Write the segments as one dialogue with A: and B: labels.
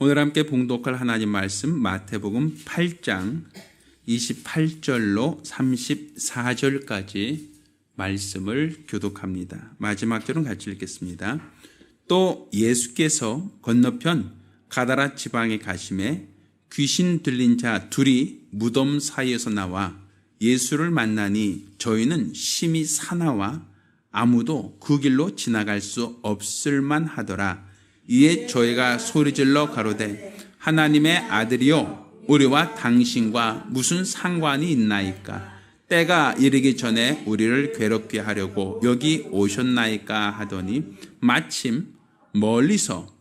A: 오늘 함께 봉독할 하나님 말씀 마태복음 8장 28절로 34절까지 말씀을 교독합니다. 마지막 절은 같이 읽겠습니다. 또 예수께서 건너편 가다라 지방에 가심에 귀신 들린 자 둘이 무덤 사이에서 나와 예수를 만나니 저희는 심히 사나와 아무도 그 길로 지나갈 수 없을 만하더라. 이에 저희가 소리질러 가로되 하나님의 아들이요 우리와 당신과 무슨 상관이 있나이까? 때가 이르기 전에 우리를 괴롭게 하려고 여기 오셨나이까 하더니 마침 멀리서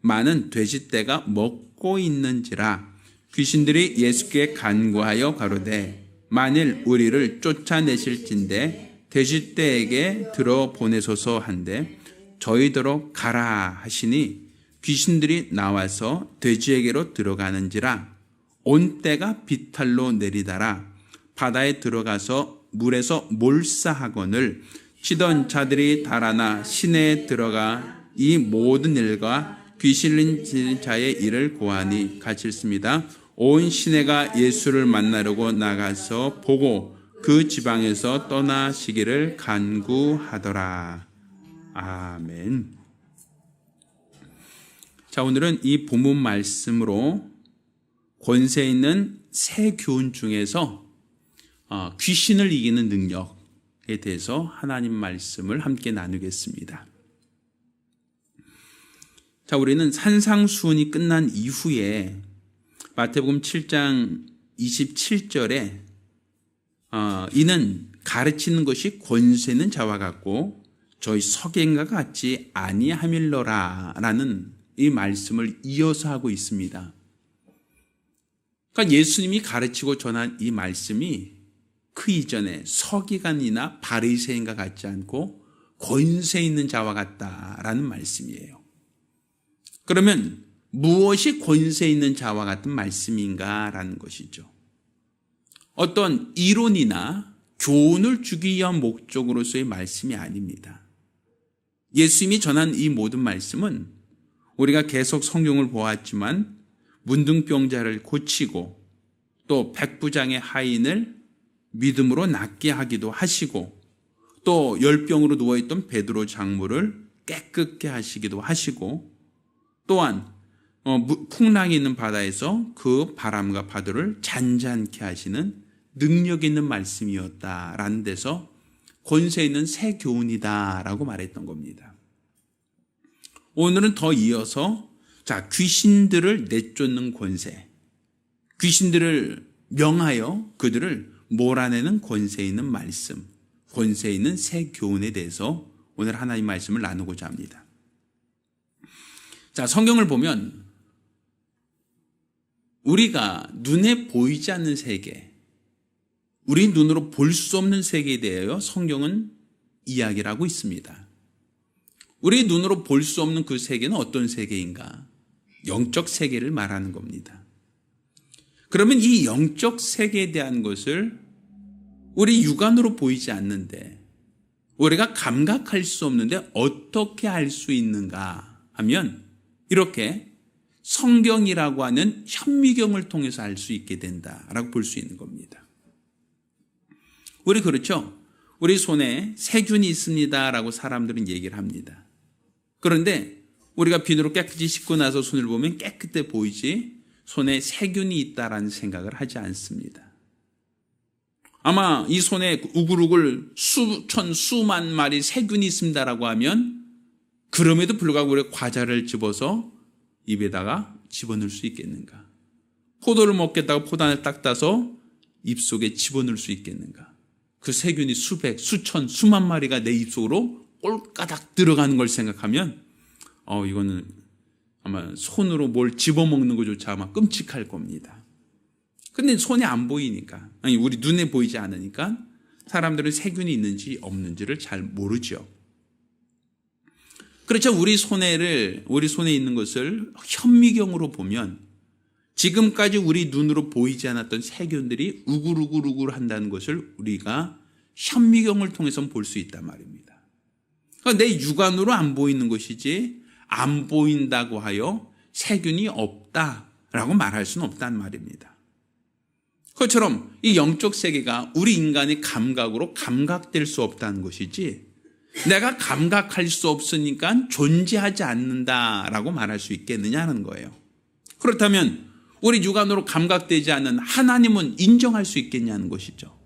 A: 많은 돼지떼가 먹고 있는지라. 귀신들이 예수께 간구하여 가로되 만일 우리를 쫓아내실진대 돼지떼에게 들어보내소서 한데 저희더러 가라 하시니 귀신들이 나와서 돼지에게로 들어가는지라. 온 떼가 비탈로 내리다라 바다에 들어가서 물에서 몰사하거늘 치던 자들이 달아나 시내에 들어가 이 모든 일과 귀신 들린 자의 일을 고하니 같이 읽습니다. 온 시내가 예수를 만나려고 나가서 보고 그 지방에서 떠나시기를 간구하더라. 아멘. 자, 오늘은 이 본문 말씀으로 권세 있는 새 교훈 중에서 귀신을 이기는 능력에 대해서 하나님 말씀을 함께 나누겠습니다. 자, 우리는 산상수훈이 끝난 이후에 마태복음 7장 27절에 이는 가르치는 것이 권세 있는 자와 같고 저희 석행과 같지 아니함일러라 라는 이 말씀을 이어서 하고 있습니다. 그러니까 예수님이 가르치고 전한 이 말씀이 그 이전에 서기관이나 바리새인과 같지 않고 권세 있는 자와 같다라는 말씀이에요. 그러면 무엇이 권세 있는 자와 같은 말씀인가라는 것이죠. 어떤 이론이나 교훈을 주기 위한 목적으로서의 말씀이 아닙니다. 예수님이 전한 이 모든 말씀은 우리가 계속 성경을 보았지만 문둥병자를 고치고 또 백부장의 하인을 믿음으로 낫게 하기도 하시고 또 열병으로 누워있던 베드로 장로를 깨끗게 하시기도 하시고 또한 풍랑이 있는 바다에서 그 바람과 파도를 잔잔케 하시는 능력 있는 말씀이었다라는 데서 권세 있는 새 교훈이다라고 말했던 겁니다. 오늘은 더 이어서 귀신들을 내쫓는 권세, 귀신들을 명하여 그들을 몰아내는 권세 있는 말씀, 권세 있는 새 교훈에 대해서 오늘 하나님 말씀을 나누고자 합니다. 자, 성경을 보면 우리가 눈에 보이지 않는 세계, 우리 눈으로 볼 수 없는 세계에 대하여 성경은 이야기를 하고 있습니다. 우리 눈으로 볼 수 없는 그 세계는 어떤 세계인가? 영적 세계를 말하는 겁니다. 그러면 이 영적 세계에 대한 것을 우리 육안으로 보이지 않는데 우리가 감각할 수 없는데 어떻게 알 수 있는가 하면 이렇게 성경이라고 하는 현미경을 통해서 알 수 있게 된다라고 볼 수 있는 겁니다. 우리 그렇죠? 우리 손에 세균이 있습니다라고 사람들은 얘기를 합니다. 그런데 우리가 비누로 깨끗이 씻고 나서 손을 보면 깨끗해 보이지 손에 세균이 있다라는 생각을 하지 않습니다. 아마 이 손에 우글우글 수천 수만 마리 세균이 있습니다라고 하면 그럼에도 불구하고 우리가 과자를 집어서 입에다가 집어넣을 수 있겠는가? 포도를 먹겠다고 포단을 딱 따서 입속에 집어넣을 수 있겠는가? 그 세균이 수백, 수천, 수만 마리가 내 입속으로 꼴까닥 들어가는 걸 생각하면 이거는 아마 손으로 뭘 집어먹는 것조차 아마 끔찍할 겁니다. 근데 손에 안 보이니까, 우리 눈에 보이지 않으니까 사람들은 세균이 있는지 없는지를 잘 모르죠. 그렇죠. 우리 손에 있는 것을 현미경으로 보면 지금까지 우리 눈으로 보이지 않았던 세균들이 우글우글 한다는 것을 우리가 현미경을 통해서 볼 수 있단 말입니다. 그러니까 내 육안으로 안 보이는 것이지 안 보인다고 하여 세균이 없다라고 말할 수는 없단 말입니다. 그것처럼 이 영적 세계가 우리 인간의 감각으로 감각될 수 없다는 것이지, 내가 감각할 수 없으니까 존재하지 않는다라고 말할 수 있겠느냐는 거예요. 그렇다면 우리 육안으로 감각되지 않는 하나님은 인정할 수 있겠냐는 것이죠.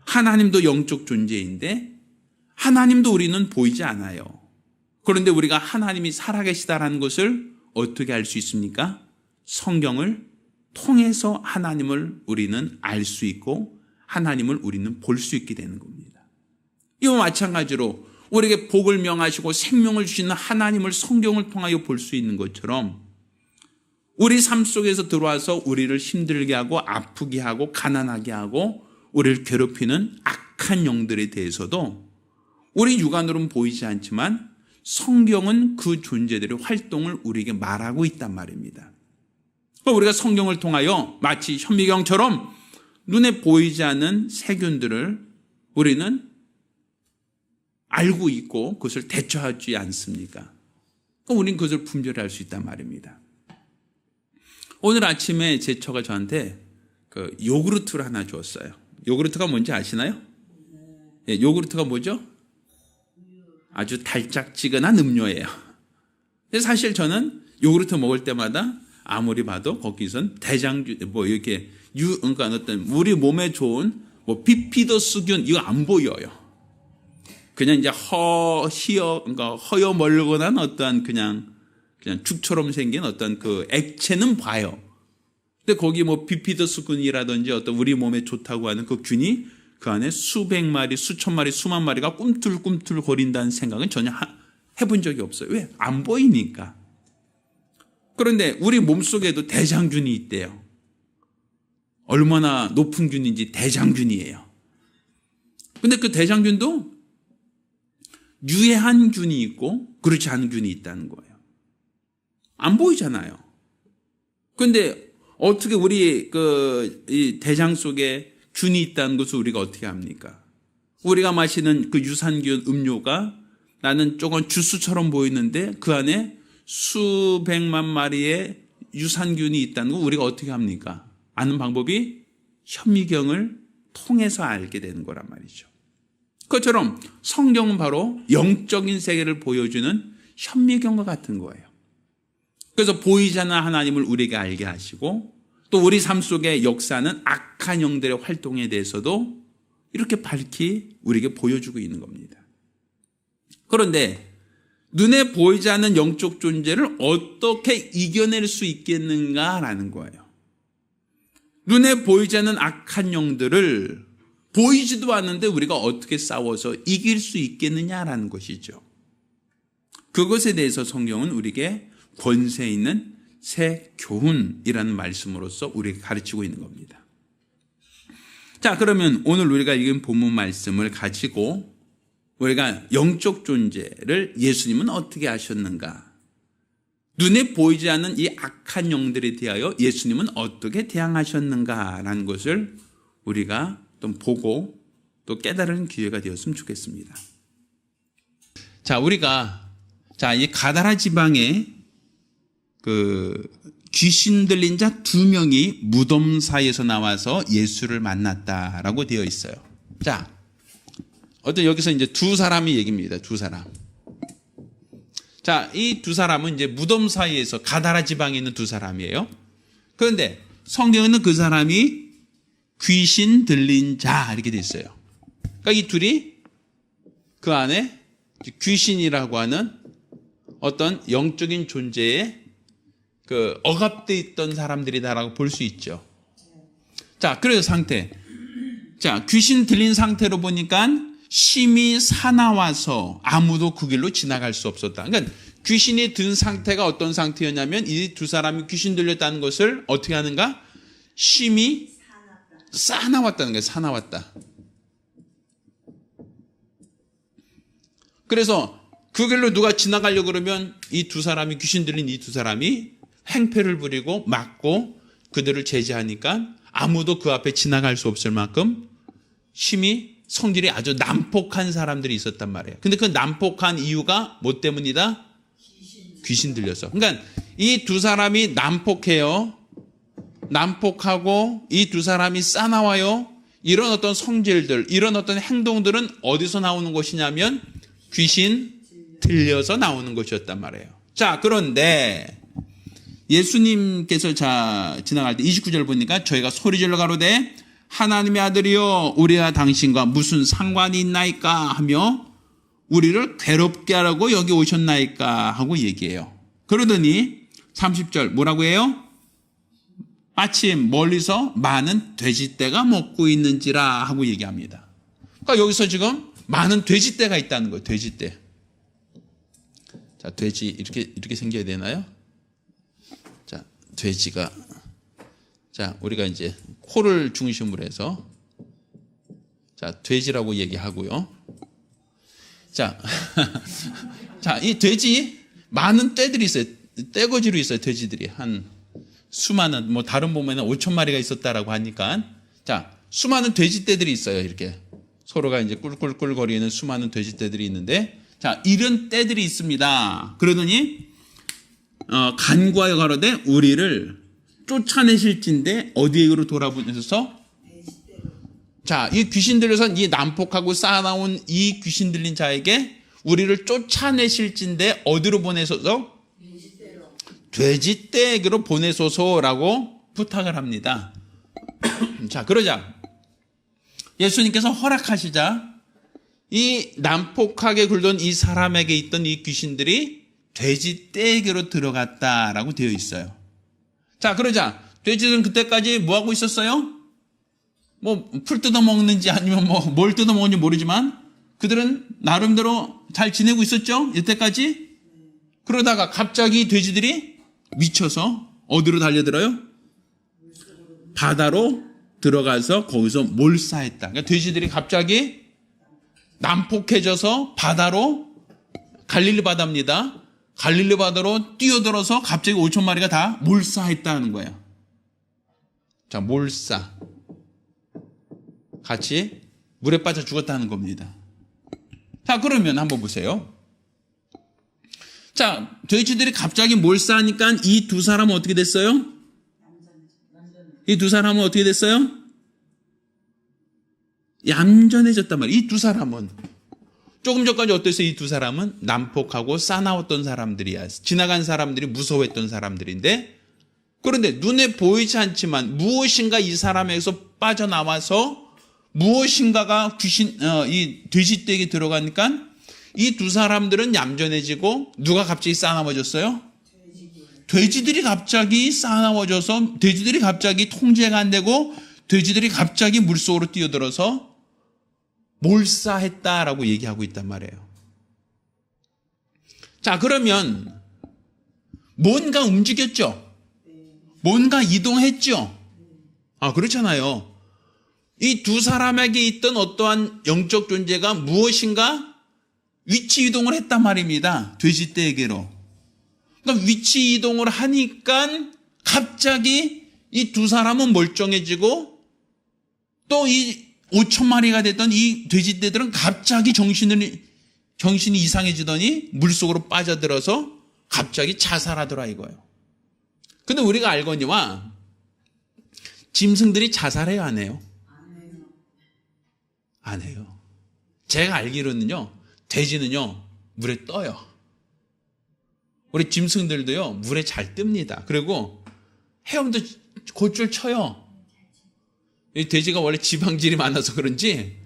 A: 하나님도 영적 존재인데 하나님도 우리는 보이지 않아요. 그런데 우리가 하나님이 살아계시다라는 것을 어떻게 알 수 있습니까? 성경을 통해서 하나님을 우리는 알 수 있고 하나님을 우리는 볼 수 있게 되는 겁니다. 이와 마찬가지로 우리에게 복을 명하시고 생명을 주시는 하나님을 성경을 통하여 볼 수 있는 것처럼, 우리 삶 속에서 들어와서 우리를 힘들게 하고 아프게 하고 가난하게 하고 우리를 괴롭히는 악한 영들에 대해서도 우리 육안으로는 보이지 않지만 성경은 그 존재들의 활동을 우리에게 말하고 있단 말입니다. 우리가 성경을 통하여 마치 현미경처럼 눈에 보이지 않는 세균들을 우리는 알고 있고 그것을 대처하지 않습니까? 우리는 그것을 분별할 수 있단 말입니다. 오늘 아침에 제 처가 저한테 요구르트를 하나 줬어요. 요구르트가 뭔지 아시나요? 예, 요구르트가 뭐죠? 아주 달짝지근한 음료예요. 사실 저는 요구르트 먹을 때마다 아무리 봐도 거기선 대장균, 그러니까 어떤 우리 몸에 좋은 비피더스균 이거 안 보여요. 그냥 이제 그러니까 허여멀건한 어떠한 그냥 죽처럼 생긴 어떤 그 액체는 봐요. 근데 거기 비피더스균이라든지 어떤 우리 몸에 좋다고 하는 그 균이 그 안에 수백 마리, 수천 마리, 수만 마리가 꿈틀꿈틀 거린다는 생각은 전혀 해본 적이 없어요. 왜? 안 보이니까. 그런데 우리 몸속에도 대장균이 있대요. 얼마나 높은 균인지 대장균이에요. 근데 그 대장균도 유해한 균이 있고 그렇지 않은 균이 있다는 거예요. 안 보이잖아요. 그런데 어떻게 우리 이 대장 속에 균이 있다는 것을 우리가 어떻게 합니까? 우리가 마시는 그 유산균 음료가 나는 조금 주스처럼 보이는데 그 안에 수백만 마리의 유산균이 있다는 거 우리가 어떻게 합니까? 아는 방법이 현미경을 통해서 알게 되는 거란 말이죠. 그것처럼 성경은 바로 영적인 세계를 보여주는 현미경과 같은 거예요. 그래서 보이지 않는 하나님을 우리에게 알게 하시고 또 우리 삶 속에 역사하는 악한 영들의 활동에 대해서도 이렇게 밝히 우리에게 보여주고 있는 겁니다. 그런데 눈에 보이지 않는 영적 존재를 어떻게 이겨낼 수 있겠는가라는 거예요. 눈에 보이지 않는 악한 영들을 보이지도 않는데 우리가 어떻게 싸워서 이길 수 있겠느냐라는 것이죠. 그것에 대해서 성경은 우리에게 권세 있는 새 교훈이라는 말씀으로서 우리에게 가르치고 있는 겁니다. 자, 그러면 오늘 우리가 읽은 본문 말씀을 가지고 우리가 영적 존재를 예수님은 어떻게 하셨는가? 눈에 보이지 않는 이 악한 영들에 대하여 예수님은 어떻게 대항하셨는가라는 것을 우리가 또 보고 또 깨달은 기회가 되었으면 좋겠습니다. 자, 우리가 이 가다라 지방에 귀신 들린 자 2명이 무덤 사이에서 나와서 예수를 만났다라고 되어 있어요. 자, 여기서 이제 2사람이 얘기입니다. 2사람. 자, 이 2사람은 이제 무덤 사이에서 가다라 지방에 있는 2사람이에요. 그런데 성경에는 그 사람이 귀신 들린 자 이렇게 돼 있어요. 그러니까 이 둘이 그 안에 귀신이라고 하는 어떤 영적인 존재에 억압되어 있던 사람들이다라고 볼 수 있죠. 자, 그래서 상태. 자, 귀신 들린 상태로 보니까 심히 사나워서 아무도 그 길로 지나갈 수 없었다. 그러니까 귀신이 든 상태가 어떤 상태였냐면 이 2사람이 귀신 들렸다는 것을 어떻게 하는가? 심히 사나웠다는 거예요. 사나웠다. 그래서 그 길로 누가 지나가려고 그러면 이 2사람이 귀신 들린 이 2사람이 행패를 부리고 막고 그들을 제지하니까 아무도 그 앞에 지나갈 수 없을 만큼 심히 성질이 아주 난폭한 사람들이 있었단 말이에요. 근데 그 난폭한 이유가 뭐 때문이다? 귀신 들려서. 그러니까 이 두 사람이 난폭해요. 난폭하고 이 두 사람이 싸나와요. 이런 어떤 성질들, 이런 어떤 행동들은 어디서 나오는 것이냐면 귀신 들려서 나오는 것이었단 말이에요. 자, 그런데 예수님께서 지나갈 때 29절 보니까 저희가 소리질러 가로되 하나님의 아들이여 우리와 당신과 무슨 상관이 있나이까 하며 우리를 괴롭게 하라고 여기 오셨나이까 하고 얘기해요. 그러더니 30절 뭐라고 해요? 마침 멀리서 많은 돼지떼가 먹고 있는지라 하고 얘기합니다. 그러니까 여기서 지금 많은 돼지떼가 있다는 거예요. 돼지떼. 자, 돼지 이렇게 생겨야 되나요? 자, 돼지가 우리가 이제 코를 중심으로 해서 돼지라고 얘기하고요. 자, 이 돼지 많은 떼들이 있어요. 떼거지로 있어요. 돼지들이 한 수많은 다른 보면은 5천 마리가 있었다라고 하니까 수많은 돼지떼들이 있어요. 이렇게 서로가 이제 꿀꿀꿀거리는 수많은 돼지떼들이 있는데 이런 떼들이 있습니다. 그러더니 간구하여 가로되 우리를 쫓아내실진데 어디에로 돌아보내셔서 이 귀신 들려서 이 난폭하고 쌓아나온 이 귀신 들린 자에게 우리를 쫓아내실진데 어디로 보내셔서 돼지떼에게로 보내소서라고 부탁을 합니다. 그러자 예수님께서 허락하시자 이 난폭하게 굴던 이 사람에게 있던 이 귀신들이 돼지떼에게로 들어갔다라고 되어 있어요. 그러자 돼지들은 그때까지 뭐 하고 있었어요? 풀 뜯어 먹는지 아니면 뭘 뜯어 먹는지 모르지만 그들은 나름대로 잘 지내고 있었죠? 이때까지. 그러다가 갑자기 돼지들이 미쳐서 어디로 달려들어요? 바다로 들어가서 거기서 몰사했다. 그러니까 돼지들이 갑자기 난폭해져서 바다로 갈릴리 바다입니다. 갈릴리 바다로 뛰어들어서 갑자기 5천 마리가 다 몰사했다는 거예요. 몰사. 같이 물에 빠져 죽었다는 겁니다. 그러면 한번 보세요. 돼지들이 갑자기 몰사하니까 이 두 사람은 어떻게 됐어요? 이 두 사람은 어떻게 됐어요? 얌전해졌단 말이에요. 이 두 사람은. 조금 전까지 어땠어요? 이 두 사람은 난폭하고 싸나웠던 사람들이야. 지나간 사람들이 무서워했던 사람들인데, 그런데 눈에 보이지 않지만 무엇인가 이 사람에서 빠져나와서 무엇인가가 이 돼지떼에게 들어가니까 이 두 사람들은 얌전해지고 누가 갑자기 싸나워졌어요? 돼지들이 갑자기 싸나워져서 돼지들이 갑자기 통제가 안 되고 돼지들이 갑자기 물속으로 뛰어들어서 몰사했다라고 얘기하고 있단 말이에요. 그러면 뭔가 움직였죠? 뭔가 이동했죠? 그렇잖아요. 이 두 사람에게 있던 어떠한 영적 존재가 무엇인가 위치 이동을 했단 말입니다. 돼지떼에게로. 그러니까 위치 이동을 하니까 갑자기 이 두 사람은 멀쩡해지고 또 이 5천 마리가 됐던 이 돼지떼들은 갑자기 정신이 이상해지더니 물속으로 빠져들어서 갑자기 자살하더라 이거예요. 근데 우리가 알거니와 짐승들이 자살해요, 안 해요? 안 해요. 제가 알기로는요, 돼지는요, 물에 떠요. 우리 짐승들도요, 물에 잘 뜹니다. 그리고 헤엄도 곧줄 쳐요. 이 돼지가 원래 지방질이 많아서 그런지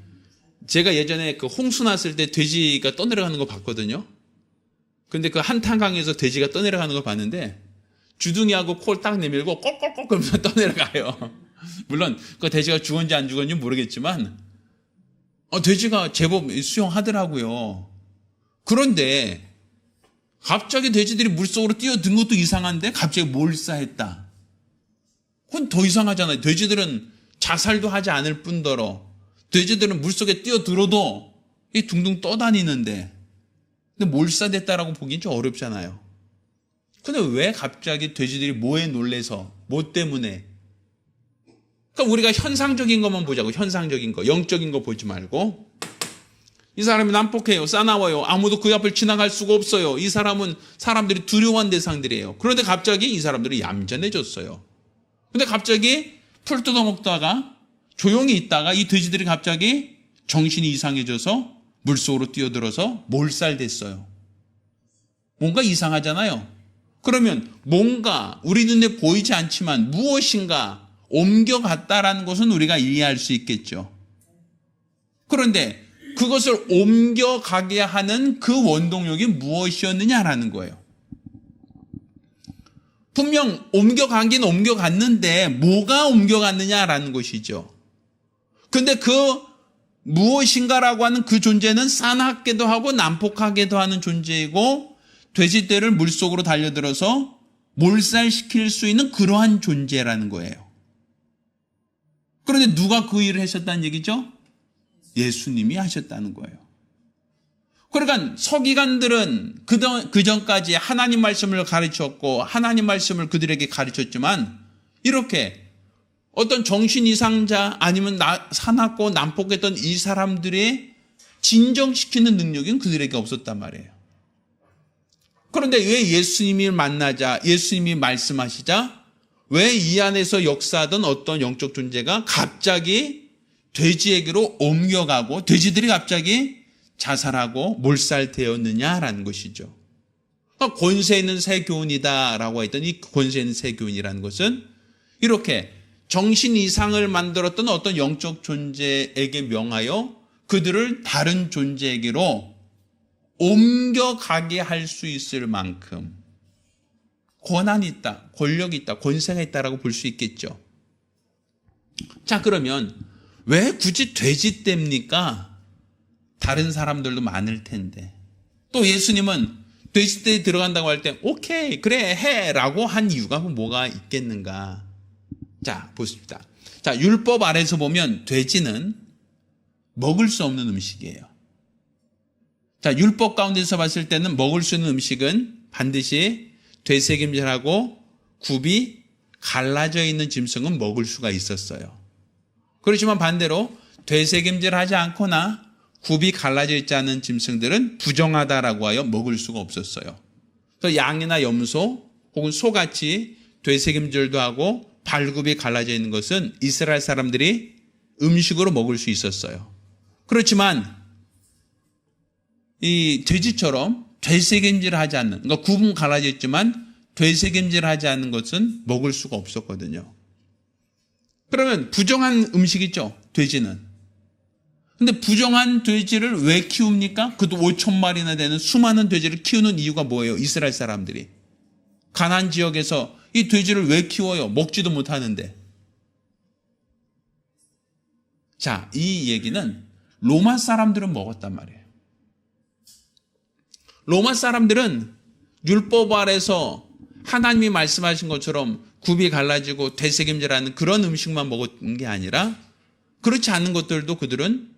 A: 제가 예전에 그 홍수 났을 때 돼지가 떠내려가는 거 봤거든요. 근데 그 한탄강에서 돼지가 떠내려가는 거 봤는데 주둥이하고 코를 딱 내밀고 꼴꼴꼴 그러면서 떠내려가요. 물론 그 돼지가 죽었는지 안 죽었는지 모르겠지만 돼지가 제법 수영하더라고요. 그런데 갑자기 돼지들이 물속으로 뛰어든 것도 이상한데 갑자기 몰사했다. 그건 더 이상하잖아요. 돼지들은 자살도 하지 않을 뿐더러 돼지들은 물속에 뛰어들어도 이 둥둥 떠다니는데 근데 몰사됐다라고 보기엔 좀 어렵잖아요. 근데 왜 갑자기 돼지들이 뭐에 놀래서 뭐 때문에? 그러니까 우리가 현상적인 것만 보자고. 현상적인 거, 영적인 거 보지 말고 이 사람이 난폭해요. 싸나워요. 아무도 그 앞을 지나갈 수가 없어요. 이 사람은 사람들이 두려워한 대상들이에요. 그런데 갑자기 이 사람들이 얌전해졌어요. 근데 갑자기 풀 뜯어먹다가 조용히 있다가 이 돼지들이 갑자기 정신이 이상해져서 물속으로 뛰어들어서 몰살됐어요. 뭔가 이상하잖아요. 그러면 뭔가 우리 눈에 보이지 않지만 무엇인가 옮겨갔다라는 것은 우리가 이해할 수 있겠죠. 그런데 그것을 옮겨가게 하는 그 원동력이 무엇이었느냐라는 거예요. 분명 옮겨가긴 옮겨갔는데 뭐가 옮겨갔느냐라는 것이죠. 근데 그 무엇인가라고 하는 그 존재는 싸납게도 하고 난폭하게도 하는 존재이고 돼지떼를 물속으로 달려들어서 몰살시킬 수 있는 그러한 존재라는 거예요. 그런데 누가 그 일을 하셨다는 얘기죠? 예수님이 하셨다는 거예요. 그러니까 서기관들은 그 전까지 하나님 말씀을 가르쳤고 하나님 말씀을 그들에게 가르쳤지만 이렇게 어떤 정신 이상자 아니면 사납고 난폭했던 이 사람들의 진정시키는 능력은 그들에게 없었단 말이에요. 그런데 왜 예수님이 만나자 예수님이 말씀하시자 왜 이 안에서 역사하던 어떤 영적 존재가 갑자기 돼지에게로 옮겨가고 돼지들이 갑자기 자살하고 몰살되었느냐라는 것이죠. 권세 있는 새 교훈이다라고 했던 이 권세 있는 새 교훈이라는 것은 이렇게 정신 이상을 만들었던 어떤 영적 존재에게 명하여 그들을 다른 존재에게로 옮겨가게 할 수 있을 만큼 권한이 있다, 권력이 있다, 권세가 있다라고 볼 수 있겠죠. 자, 그러면 왜 굳이 돼지떼입니까? 다른 사람들도 많을 텐데. 또 예수님은 돼지떼에 들어간다고 할 때 오케이 그래 해라고 한 이유가 뭐가 있겠는가? 자, 보십시다. 자, 율법 아래서 보면 돼지는 먹을 수 없는 음식이에요. 자, 율법 가운데서 봤을 때는 먹을 수 있는 음식은 반드시 되새김질하고 굽이 갈라져 있는 짐승은 먹을 수가 있었어요. 그렇지만 반대로 되새김질하지 않거나 굽이 갈라져 있지 않은 짐승들은 부정하다라고 하여 먹을 수가 없었어요. 그래서 양이나 염소 혹은 소같이 되새김질도 하고 발굽이 갈라져 있는 것은 이스라엘 사람들이 음식으로 먹을 수 있었어요. 그렇지만 이 돼지처럼 되새김질하지 않는, 그러니까 굽은 갈라져 있지만 되새김질하지 않는 것은 먹을 수가 없었거든요. 그러면 부정한 음식이죠, 돼지는. 근데 부정한 돼지를 왜 키웁니까? 그도 5,000마리나 되는 수많은 돼지를 키우는 이유가 뭐예요? 이스라엘 사람들이. 가나안 지역에서 이 돼지를 왜 키워요? 먹지도 못하는데. 자, 이 얘기는 로마 사람들은 먹었단 말이에요. 로마 사람들은 율법 아래서 하나님이 말씀하신 것처럼 굽이 갈라지고 되새김질하는 그런 음식만 먹은 게 아니라 그렇지 않은 것들도 그들은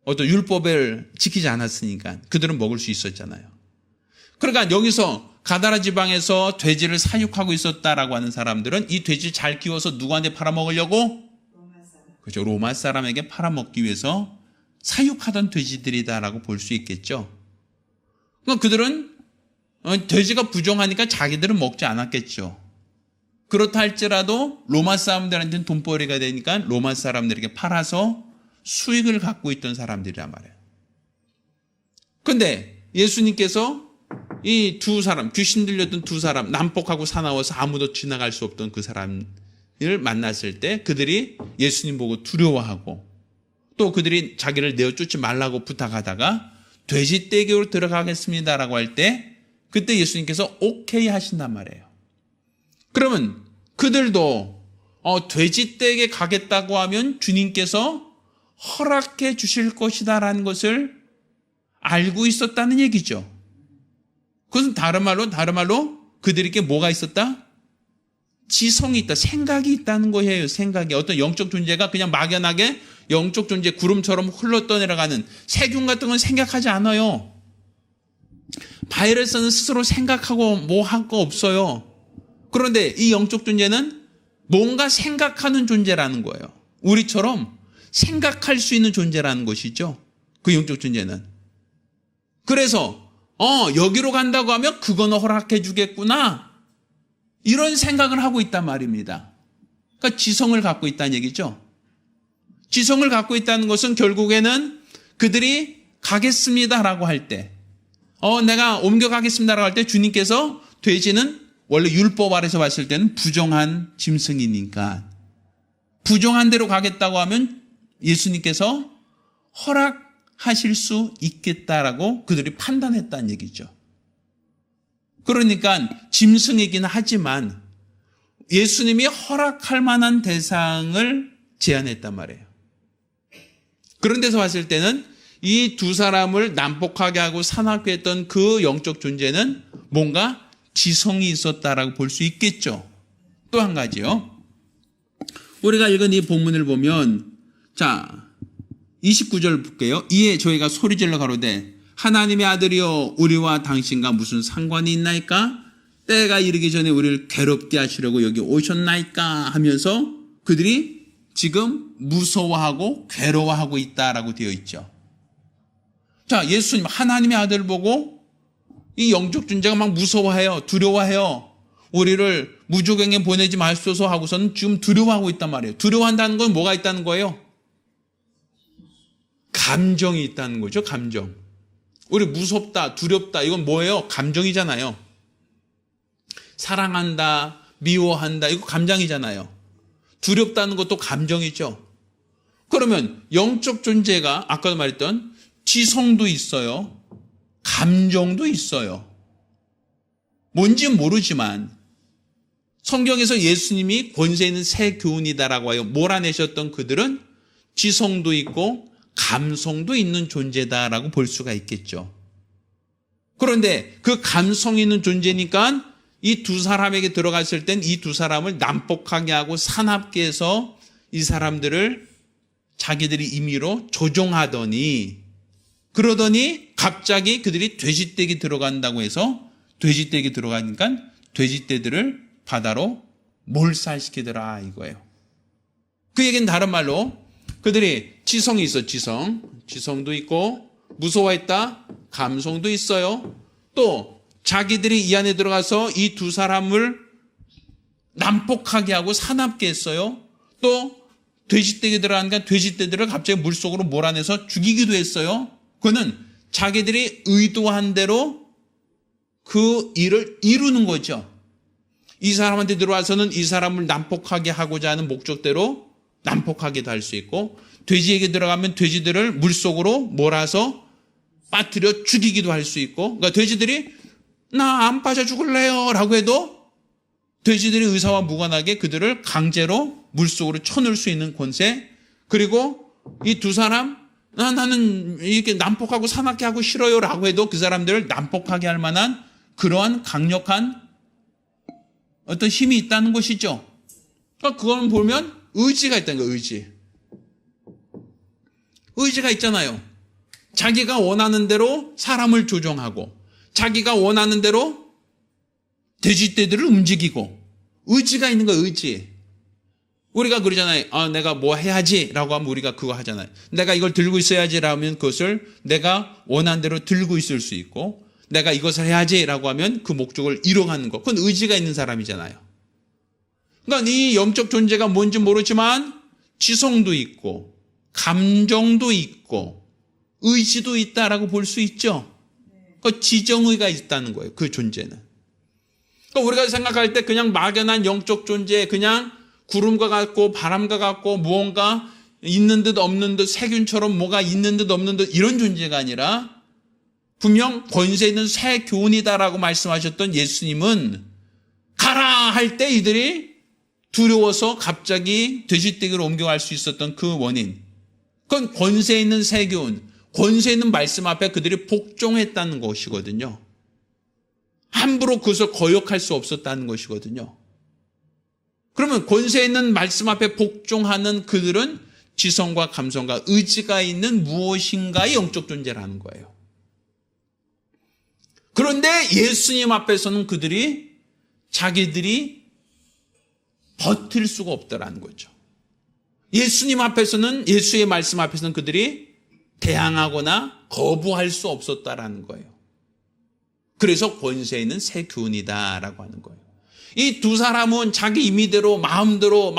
A: 어떤 율법을 지키지 않았으니까 그들은 먹을 수 있었잖아요. 그러니까 여기서 가다라 지방에서 돼지를 사육하고 있었다라고 하는 사람들은 이 돼지 잘 키워서 누구한테 팔아먹으려고? 그렇죠. 로마 사람에게 팔아먹기 위해서 사육하던 돼지들이다라고 볼 수 있겠죠. 그러니까 그들은 돼지가 부정하니까 자기들은 먹지 않았겠죠. 그렇다 할지라도 로마 사람들한테는 돈벌이가 되니까 로마 사람들에게 팔아서 수익을 갖고 있던 사람들이란 말이에요. 그런데 예수님께서 이 두 사람, 귀신 들렸던 두 사람, 난폭하고 사나워서 아무도 지나갈 수 없던 그 사람을 만났을 때 그들이 예수님 보고 두려워하고 또 그들이 자기를 내어쫓지 말라고 부탁하다가 돼지떼기로 들어가겠습니다라고 할 때 그때 예수님께서 오케이 하신단 말이에요. 그러면 그들도 돼지떼에게 가겠다고 하면 주님께서 허락해 주실 것이다라는 것을 알고 있었다는 얘기죠. 그것은 다른 말로 그들에게 뭐가 있었다? 지성이 있다, 생각이 있다는 거예요. 생각이. 어떤 영적 존재가 그냥 막연하게 영적 존재 구름처럼 흘러떠내려가는 세균 같은 건 생각하지 않아요. 바이러스는 스스로 생각하고 뭐 할 거 없어요. 그런데 이 영적 존재는 뭔가 생각하는 존재라는 거예요. 우리처럼 생각할 수 있는 존재라는 것이죠. 그 영적 존재는. 그래서 여기로 간다고 하면 그거는 허락해 주겠구나. 이런 생각을 하고 있단 말입니다. 그러니까 지성을 갖고 있다는 얘기죠. 지성을 갖고 있다는 것은 결국에는 그들이 가겠습니다라고 할 때, 내가 옮겨가겠습니다라고 할 때 주님께서 돼지는 원래 율법 아래서 봤을 때는 부정한 짐승이니까 부정한 대로 가겠다고 하면 예수님께서 허락하실 수 있겠다라고 그들이 판단했다는 얘기죠. 그러니까 짐승이긴 하지만 예수님이 허락할 만한 대상을 제안했단 말이에요. 그런 데서 봤을 때는 이 두 사람을 난폭하게 하고 사납게 했던 그 영적 존재는 뭔가 지성이 있었다라고 볼 수 있겠죠. 또 한 가지요. 우리가 읽은 이 본문을 보면, 자, 29절 볼게요. 이에 저희가 소리질러 가로되 하나님의 아들이여 우리와 당신과 무슨 상관이 있나이까? 때가 이르기 전에 우리를 괴롭게 하시려고 여기 오셨나이까? 하면서 그들이 지금 무서워하고 괴로워하고 있다라고 되어 있죠. 자, 예수님 하나님의 아들을 보고 이 영적 존재가 막 무서워해요. 두려워해요. 우리를 무조건에 보내지 마시소서 하고서는 지금 두려워하고 있단 말이에요. 두려워한다는 건 뭐가 있다는 거예요? 감정이 있다는 거죠. 감정. 우리 무섭다, 두렵다, 이건 뭐예요? 감정이잖아요. 사랑한다, 미워한다, 이거 감정이잖아요. 두렵다는 것도 감정이죠. 그러면 영적 존재가 아까도 말했던 지성도 있어요. 감정도 있어요. 뭔지는 모르지만 성경에서 예수님이 권세 있는 새 교훈이다라고 하여 몰아내셨던 그들은 지성도 있고 감성도 있는 존재다라고 볼 수가 있겠죠. 그런데 그 감성 있는 존재니까 이 두 사람에게 들어갔을 땐 이 두 사람을 난폭하게 하고 사납게 해서 이 사람들을 자기들이 임의로 조종하더니 그러더니 갑자기 그들이 돼지떼기 들어간다고 해서 돼지떼기 들어가니까 돼지떼들을 바다로 몰살시키더라 이거예요. 그 얘기는 다른 말로 그들이 지성이 있어. 지성도 있고 무서워했다. 감성도 있어요. 또 자기들이 이 안에 들어가서 이 두 사람을 난폭하게 하고 사납게 했어요. 또 돼지떼기 들어가니까 돼지떼들을 갑자기 물속으로 몰아내서 죽이기도 했어요. 그거는 자기들이 의도한 대로 그 일을 이루는 거죠. 이 사람한테 들어와서는 이 사람을 난폭하게 하고자 하는 목적대로 난폭하게도 할 수 있고 돼지에게 들어가면 돼지들을 물속으로 몰아서 빠뜨려 죽이기도 할 수 있고 그러니까 돼지들이 나 안 빠져 죽을래요 라고 해도 돼지들이 의사와 무관하게 그들을 강제로 물속으로 쳐넣을 수 있는 권세 그리고 이 두 사람 나는 이렇게 난폭하고 사납게 하고 싫어요 라고 해도 그 사람들을 난폭하게 할 만한 그러한 강력한 어떤 힘이 있다는 것이죠. 그러니까 그걸 보면 의지가 있다는 거예요. 의지가 있잖아요. 자기가 원하는 대로 사람을 조종하고 자기가 원하는 대로 돼지떼들을 움직이고 의지가 있는 거예요. 의지. 우리가 그러잖아요. 내가 뭐 해야지 라고 하면 우리가 그거 하잖아요. 내가 이걸 들고 있어야지 라면 그것을 내가 원하는 대로 들고 있을 수 있고 내가 이것을 해야지 라고 하면 그 목적을 이뤄가는 것. 그건 의지가 있는 사람이잖아요. 그러니까 이 영적 존재가 뭔지 모르지만 지성도 있고 감정도 있고 의지도 있다라고 볼 수 있죠. 그 지정의가 있다는 거예요. 그 존재는. 그러니까 우리가 생각할 때 그냥 막연한 영적 존재 그냥 구름과 같고 바람과 같고 무언가 있는 듯 없는 듯 세균처럼 뭐가 있는 듯 없는 듯 이런 존재가 아니라 분명 권세 있는 새 교훈이다라고 말씀하셨던 예수님은 가라 할 때 이들이 두려워서 갑자기 돼지떼기로 옮겨갈 수 있었던 그 원인. 그건 권세 있는 새 교훈, 권세 있는 말씀 앞에 그들이 복종했다는 것이거든요. 함부로 그것을 거역할 수 없었다는 것이거든요. 그러면 권세 있는 말씀 앞에 복종하는 그들은 지성과 감성과 의지가 있는 무엇인가의 영적 존재라는 거예요. 그런데 예수님 앞에서는 그들이 자기들이 버틸 수가 없다라는 거죠. 예수님 앞에서는 예수의 말씀 앞에서는 그들이 대항하거나 거부할 수 없었다라는 거예요. 그래서 권세 있는 새 교훈이다라고 하는 거예요. 이 두 사람은 자기 임의대로 마음대로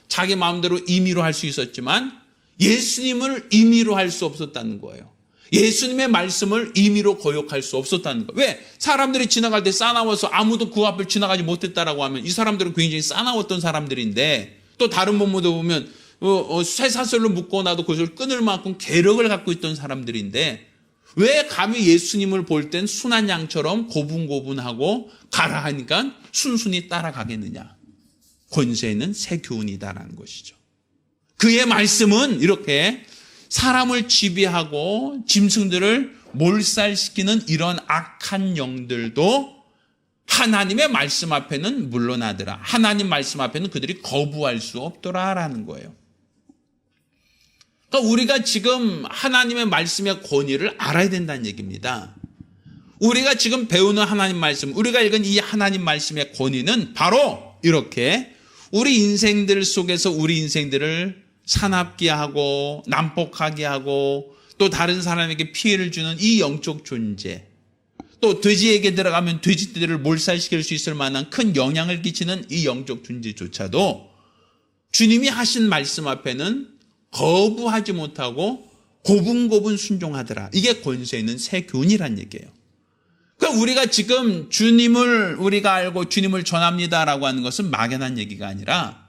A: 자기 마음대로 임의로 할 수 있었지만 예수님을 임의로 할 수 없었다는 거예요. 예수님의 말씀을 임의로 거역할 수 없었다는 거예요. 왜? 사람들이 지나갈 때 싸나워서 아무도 그 앞을 지나가지 못했다라고 하면 이 사람들은 굉장히 싸나웠던 사람들인데, 또 다른 본문도 보면 쇠사슬로 묶어놔도 그것을 끊을 만큼 괴력을 갖고 있던 사람들인데, 왜 감히 예수님을 볼 땐 순한 양처럼 고분고분하고 가라 하니까 순순히 따라가겠느냐? 권세 있는 새 교훈이다라는 것이죠. 그의 말씀은 이렇게 사람을 지배하고 짐승들을 몰살시키는 이런 악한 영들도 하나님의 말씀 앞에는 물러나더라. 하나님 말씀 앞에는 그들이 거부할 수 없더라라는 거예요. 그러니까 우리가 지금 하나님의 말씀의 권위를 알아야 된다는 얘기입니다. 우리가 지금 배우는 하나님 말씀, 우리가 읽은 이 하나님 말씀의 권위는 바로 이렇게 우리 인생들 속에서 우리 인생들을 사납게 하고 난폭하게 하고 또 다른 사람에게 피해를 주는 이 영적 존재, 또 돼지에게 들어가면 돼지들을 몰살시킬 수 있을 만한 큰 영향을 끼치는 이 영적 존재조차도 주님이 하신 말씀 앞에는 거부하지 못하고 고분고분 순종하더라. 이게 권세 있는 새 교훈이란 얘기예요. 그러니까 우리가 지금 주님을 우리가 알고 주님을 전합니다라고 하는 것은 막연한 얘기가 아니라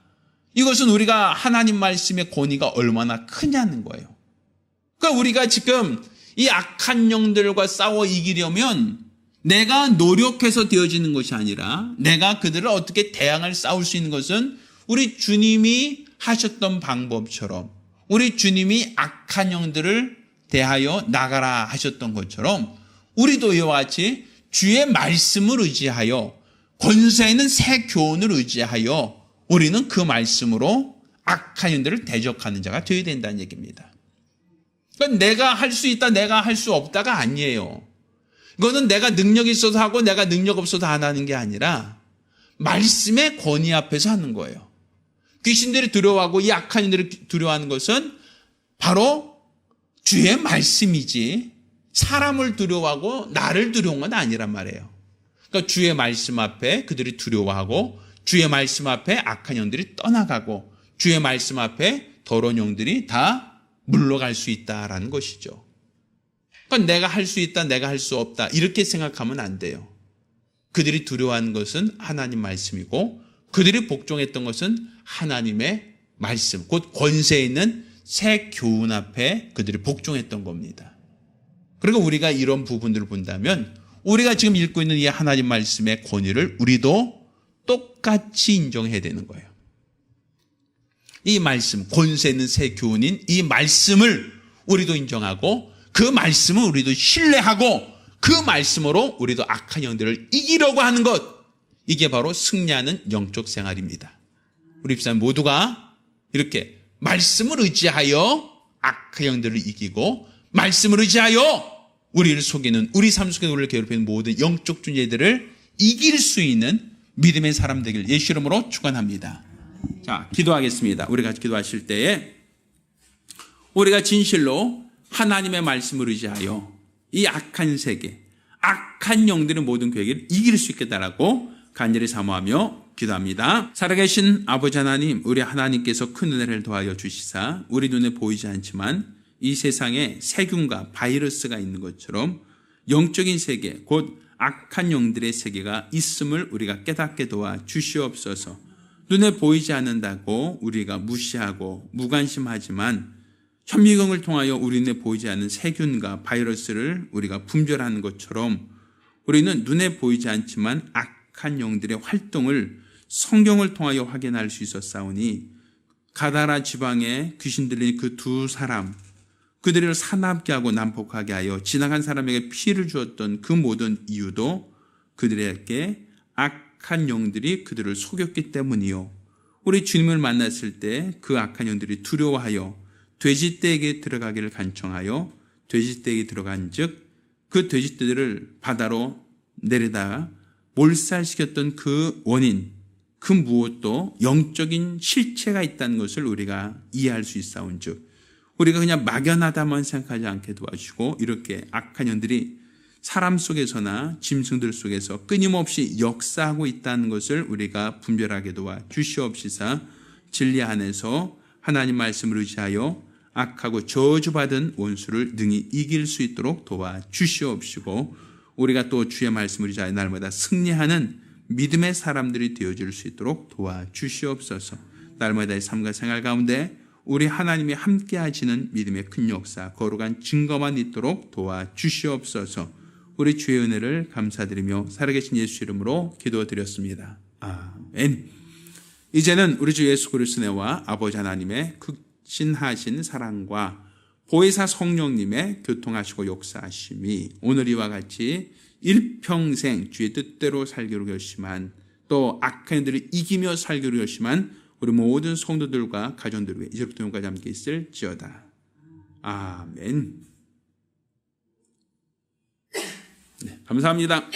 A: 이것은 우리가 하나님 말씀의 권위가 얼마나 크냐는 거예요. 그러니까 우리가 지금 이 악한 영들과 싸워 이기려면 내가 노력해서 되어지는 것이 아니라 내가 그들을 어떻게 대항할 싸울 수 있는 것은 우리 주님이 하셨던 방법처럼, 우리 주님이 악한 영들을 대하여 나가라 하셨던 것처럼 우리도 이와 같이 주의 말씀을 의지하여 권세 있는 새 교훈을 의지하여 우리는 그 말씀으로 악한 영들을 대적하는 자가 되어야 된다는 얘기입니다. 그러니까 내가 할 수 있다, 내가 할 수 없다가 아니에요. 이거는 내가 능력이 있어서 하고 내가 능력 없어서 안 하는 게 아니라 말씀의 권위 앞에서 하는 거예요. 귀신들이 두려워하고 이 악한 영들이 두려워하는 것은 바로 주의 말씀이지 사람을 두려워하고 나를 두려운 건 아니란 말이에요. 그러니까 주의 말씀 앞에 그들이 두려워하고 주의 말씀 앞에 악한 영들이 떠나가고 주의 말씀 앞에 더러운 영들이 다 물러갈 수 있다라는 것이죠. 그러니까 내가 할 수 있다, 내가 할 수 없다 이렇게 생각하면 안 돼요. 그들이 두려워하는 것은 하나님 말씀이고 그들이 복종했던 것은 하나님의 말씀, 곧 권세 있는 새 교훈 앞에 그들이 복종했던 겁니다. 그리고 우리가 이런 부분들을 본다면 우리가 지금 읽고 있는 이 하나님 말씀의 권위를 우리도 똑같이 인정해야 되는 거예요. 이 말씀, 권세 있는 새 교훈인 이 말씀을 우리도 인정하고 그 말씀을 우리도 신뢰하고 그 말씀으로 우리도 악한 영들을 이기려고 하는 것, 이게 바로 승리하는 영적 생활입니다. 우리 집사님 모두가 이렇게 말씀을 의지하여 악한 영들을 이기고 말씀을 의지하여 우리를 속이는, 우리 삶 속에 우리를 괴롭히는 모든 영적 존재들을 이길 수 있는 믿음의 사람 되길 예수 이름으로 축원합니다. 자, 기도하겠습니다. 우리 같이 기도하실 때에 우리가 진실로 하나님의 말씀을 의지하여 이 악한 세계, 악한 영들의 모든 계획을 이길 수 있겠다라고 간절히 사모하며 기도합니다. 살아계신 아버지 하나님, 우리 하나님께서 큰 은혜를 더하여 주시사 우리 눈에 보이지 않지만 이 세상에 세균과 바이러스가 있는 것처럼 영적인 세계, 곧 악한 영들의 세계가 있음을 우리가 깨닫게 도와 주시옵소서. 눈에 보이지 않는다고 우리가 무시하고 무관심하지만 현미경을 통하여 우리 눈에 보이지 않는 세균과 바이러스를 우리가 분별하는 것처럼 우리는 눈에 보이지 않지만 악한 영들의 활동을 성경을 통하여 확인할 수 있었사오니 가다라 지방에 귀신 들린 그 두 사람, 그들을 사납게 하고 난폭하게 하여 지나간 사람에게 피해를 주었던 그 모든 이유도 그들에게 악한 영들이 그들을 속였기 때문이요. 우리 주님을 만났을 때 그 악한 영들이 두려워하여 돼지떼에게 들어가기를 간청하여 돼지떼에게 들어간 즉 그 돼지떼들을 바다로 내려다 몰살시켰던 그 원인, 그 무엇도 영적인 실체가 있다는 것을 우리가 이해할 수 있사온 즉 우리가 그냥 막연하다만 생각하지 않게 도와주시고 이렇게 악한 년들이 사람 속에서나 짐승들 속에서 끊임없이 역사하고 있다는 것을 우리가 분별하게 도와주시옵시사 진리 안에서 하나님 말씀을 의지하여 악하고 저주받은 원수를 능히 이길 수 있도록 도와주시옵시고 우리가 또 주의 말씀을 의지하여 날마다 승리하는 믿음의 사람들이 되어줄 수 있도록 도와주시옵소서. 날마다의 삶과 생활 가운데 우리 하나님이 함께 하시는 믿음의 큰 역사, 거룩한 증거만 있도록 도와주시옵소서. 우리 주의 은혜를 감사드리며 살아계신 예수 이름으로 기도드렸습니다. 아멘. 이제는 우리 주 예수 그리스도의 은혜와 아버지 하나님의 극진하신 사랑과 보혜사 성령님의 교통하시고 역사하심이 오늘 이와 같이 일평생 주의 뜻대로 살기로 결심한 또 악한 이들을 이기며 살기로 결심한 우리 모든 성도들과 가정들 위해 이제부터永遠까지 함께 있을지어다. 아멘. 네, 감사합니다.